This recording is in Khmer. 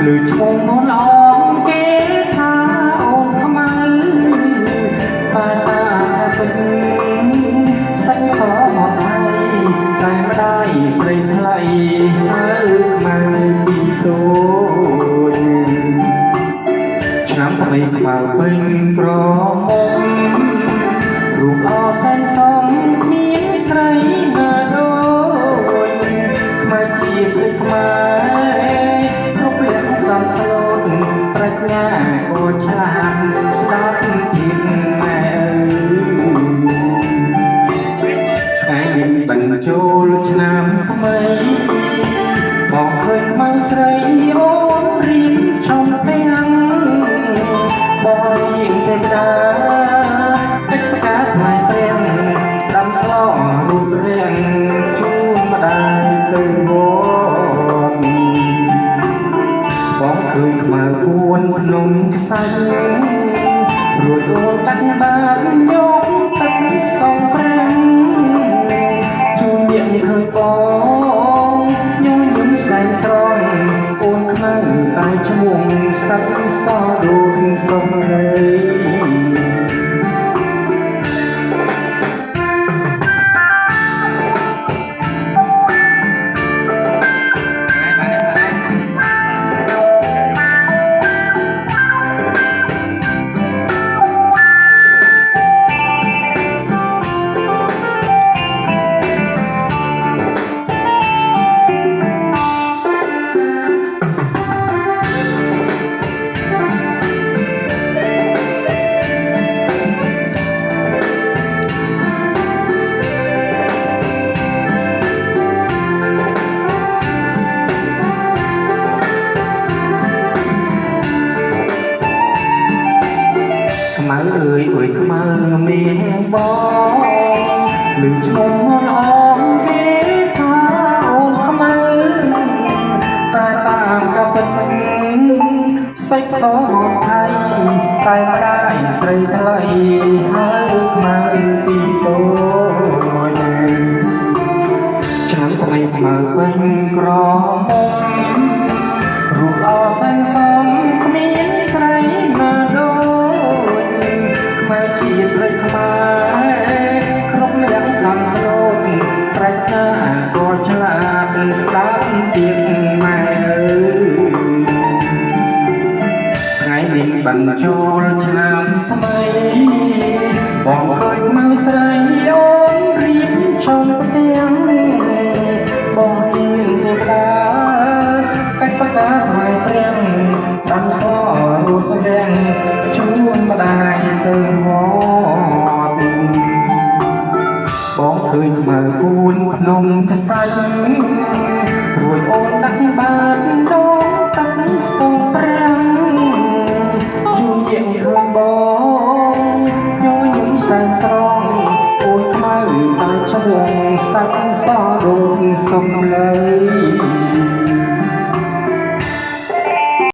លឺឈ្មោះនោះឡងគេថាអូនខ្មៅតែតាពេញសាច់សមកថៃតែម្ដាយស្រីថ្លៃហើយខ្មៅពីតូចឆ្នាំថ្មីខ្មៅពេញក្រមុំរូបអសែនសំគ្មានស្រីណាដូចខ្មៅជាស្រីខ្មែរគ្រប់លក្ខសំស្លូតប្រាជ្ញាក៏ឆ្លាតស្ដាប់ពីម៉ែថ្ងៃនេះបញ្ចូលឆ្នាំថ្មីបងឃើញខ្មៅស្រីអូនរៀបចំទាំងបងរៀងទេវតាកិច្ចប្រកាសថ្លៃព្រះដាំស្លរូបរាងជូនម្ដាយទៅវត្តបងឃើញខ្មៅពួនភ្នំខ្សាច់រួចអូនដាក់បានយកទឹកសងប្រាំងជូនញាក់ឃើញបងញញឹមសែនស្រងអូនខ្មៅតែឈ្មោះស័ក្តិសដូចសុរីខ្មៅអើយអើយខ្មៅមានបងលឺឈ្មោះមកអងគេថាអូនខ្មៅតែតាមកាពិតសាច់សមកថៃតែម្ដាយស្រីថ្លៃហើយខ្មៅពីតូចឆ្នាំថ្មីខ្មៅពេញក្រមុំរូបអសែនសំគ្មានស្រីណាដូចជាស្រីខ្មែរគ្រប់លក្ខសំស្លូតប្រាជ្ញាក៏ឆ្លាតស្ដាប់ជាម៉ែថ្ងៃនេះបញ្ចូលឆ្នាំថ្មីបងឃើញខ្មៅស្រីអូនរៀបចំ